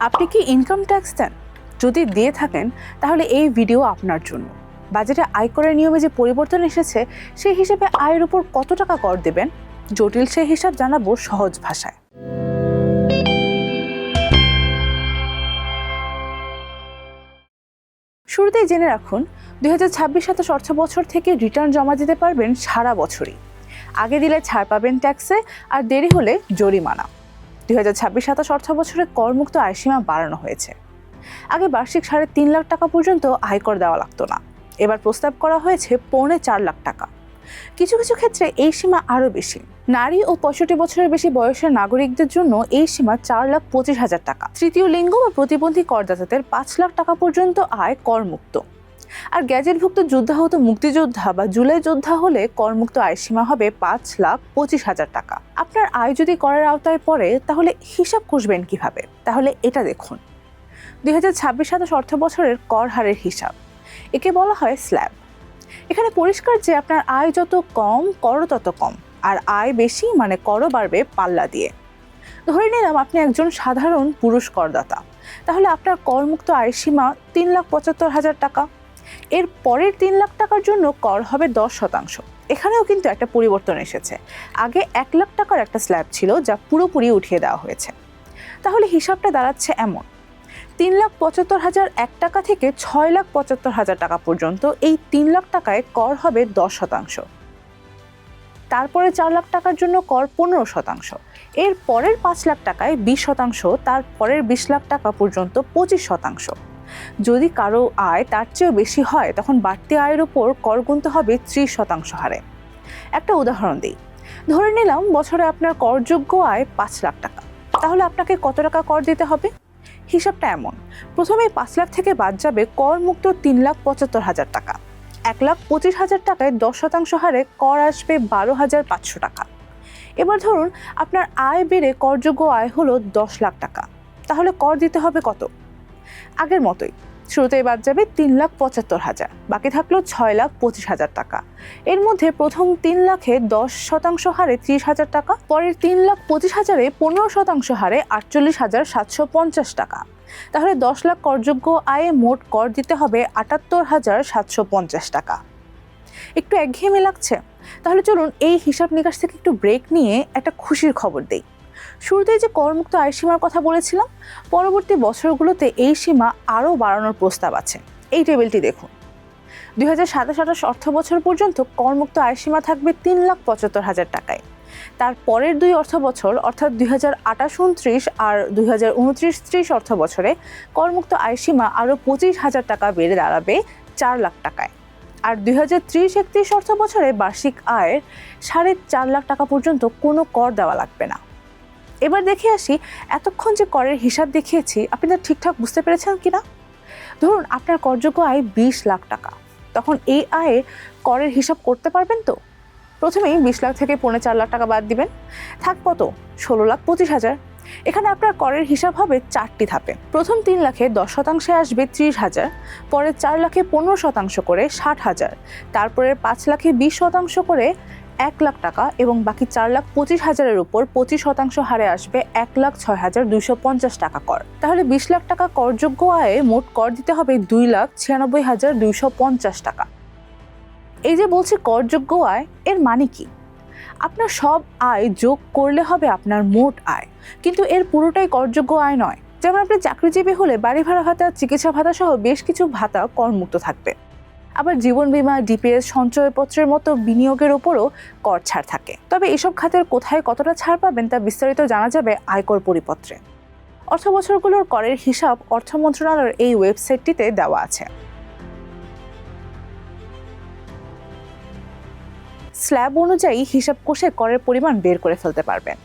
আপনি কি income tax দেন? যদি দিয়ে থাকেন তাহলে এই ভিডিও আপনার জন্য। বাজেটে আয়করের নিয়মে যে পরিবর্তন এসেছে সেই হিসেবে আয়ের উপর কত টাকা কর দেবেন, জটিল সেই হিসাব জানাবো সহজ ভাষায়। শুরুতেই জেনে রাখুন, 2026-27 অর্থ বছর থেকে রিটার্ন জমা দিতে পারবেন সারা বছরই। আগে দিলে ছাড় পাবেন ট্যাক্সে, আর দেরি হলে জরিমানা। 2026-27 অর্থ বছরে করমুক্ত আয়সীমা বাড়ানো হয়েছে। আগে বার্ষিক 3.5 লাখ টাকা পর্যন্ত আয়কর দেওয়া লাগতো না, এবার প্রস্তাব করা হয়েছে 4.25 লাখ টাকা। কিছু কিছু ক্ষেত্রে এই সীমা আরও বেশি। নারী ও 65 বছরের বেশি বয়সের নাগরিকদের জন্য এই সীমা 4,25,000 টাকা। তৃতীয় লিঙ্গ বা প্রতিবন্ধী করদাতাদের 5 লাখ টাকা পর্যন্ত আয় করমুক্ত। আর গ্যাজেটভুক্ত যুদ্ধাহত মুক্তিযোদ্ধা বা জুলাই যোদ্ধা হলে করমুক্ত আয়সীমা হবে 5,25,000 টাকা। আপনার আয় যদি করের আওতায় পড়ে তাহলে হিসাব কষবেন কিভাবে? তাহলে এটা দেখুন, 2026-27 অর্থ বছরের কর হারের হিসাব। একে বলা হয় স্ল্যাব। এখানে পরিষ্কার যে আপনার আয় যত কম, করও তত কম, আর আয় বেশি মানে করও বাড়বে পাল্লা দিয়ে। ধরে নিলাম আপনি একজন সাধারণ পুরুষ করদাতা, তাহলে আপনার করমুক্ত আয় সীমা 3,75,000 টাকা। এর পরের 3 লাখ টাকার জন্য কর হবে 10%। এখানেও কিন্তু একটা পরিবর্তন এসেছে। আগে 1 লাখ টাকার একটা স্ল্যাব ছিল, যা পুরোপুরি উঠিয়ে দেওয়া হয়েছে। তাহলে হিসাবটা দাঁড়াচ্ছে এমন: 3,75,001 টাকা থেকে 6,75,000 টাকা পর্যন্ত এই 3 লাখ টাকায় কর হবে 10%। তারপরে 4 লাখ টাকার জন্য কর 15%। এর পরের 5 লাখ টাকায় 20%, তারপরের 20 লাখ টাকা পর্যন্ত 25%। যদি কারো আয় তার চেয়েও বেশি হয় তখন বাড়তি আয়ের উপর কর গুনতে হবে 30% হারে। একটা উদাহরণ দিই, ধরে নিলাম বছরে আপনার করযোগ্য আয় 5 লাখ টাকা, তাহলে আপনাকে কত টাকা কর দিতে হবে? হিসাবটা এমন: প্রথমে 5 লাখ থেকে বাদ যাবে করমুক্ত 3,75,000 টাকা। 1,25,000 টাকায় 10% হারে কর আসবে 12,500 টাকা। এবার ধরুন আপনার আয় বেড়ে করযোগ্য আয় হলো 10 লাখ টাকা, তাহলে কর দিতে হবে কত? আগের মতোই, শুরুতেই বাদ যাবে 3,75,000, বাকি থাকলো 6,25,000 টাকা। এর মধ্যে প্রথম 3 লাখে 10% হারে 30,000 টাকা, পরের 3,25,000-এ 15% হারে 48,750 টাকা। তাহলে 10 লাখ করযোগ্য আয়ে মোট কর দিতে হবে 78,750 টাকা। একটু একঘেয়েমি লাগছে? তাহলে চলুন এই হিসাব নিকাশ থেকে একটু ব্রেক নিয়ে একটা খুশির খবর দেই। শুরুতেই যে করমুক্ত আয় সীমার কথা বলেছিলাম, পরবর্তী বছরগুলোতে এই সীমা আরও বাড়ানোর প্রস্তাব আছে। এই টেবিলটি দেখুন, 2027-28 অর্থ বছর পর্যন্ত করমুক্ত আয় সীমা থাকবে 3,75,000 টাকায়। তার পরের 2 অর্থ বছর অর্থাৎ 2028-29 আর 2029-30 অর্থ বছরে করমুক্ত আয় সীমা আরও 25,000 টাকা বেড়ে দাঁড়াবে 4 লাখ টাকায়। আর 2030-31 অর্থ বছরে বার্ষিক আয়ের 4.5 লাখ টাকা পর্যন্ত কোনো কর দেওয়া লাগবে না। এবার দেখে আসি, এতক্ষণ যে করের হিসাব দেখিয়েছি আপনি তা ঠিকঠাক বুঝতে পেরেছেন কিনা। ধরুন আপনার করযোগ্য আয় 20 লাখ টাকা, তখন এই আয়ে করের হিসাব করতে পারবেন তো? প্রথমেই 20 লাখ থেকে 4.25 লাখ টাকা বাদ দিবেন, থাক কত? 16,25,000। এখানে আপনার করের হিসাব হবে 4টি ধাপে। প্রথম 3 লাখে 10% আসবে 30,000, পরে 4 লাখে 15% করে 60,000, তারপরে 5 লাখে 20% করে 1 লাখ টাকা, এবং বাকি 4,25,000-এর উপর 25% হারে আসবে 1,06,250 টাকা কর। তাহলে 20 লাখ টাকা করযোগ্য আয়ে মোট কর দিতে হবে 2,96,250 টাকা। এই যে বলছি করযোগ্য আয়, এর মানে কি? আপনার সব আয় যোগ করলে হবে আপনার মোট আয়, কিন্তু এর পুরোটাই করযোগ্য আয় নয়। যেমন আপনি চাকরিজীবী হলে বাড়ি ভাড়া ভাতা, চিকিৎসা ভাতা সহ বেশ কিছু ভাতা করমুক্ত থাকবে। আবার জীবন বীমা, ডিপিএস, সঞ্চয়পত্রের মতো বিনিয়োগের ওপরও কর ছাড় থাকে। তবে এসব খাতের কোথায় কতটা ছাড় পাবেন তা বিস্তারিত জানা যাবে আয়কর পরিপত্রে। অর্থ বছরগুলোর করের হিসাব অর্থ মন্ত্রণালয়ের এই ওয়েবসাইটটিতে দেওয়া আছে। স্ল্যাব অনুযায়ী হিসাব কষে করের পরিমাণ বের করে ফেলতে পারবেন।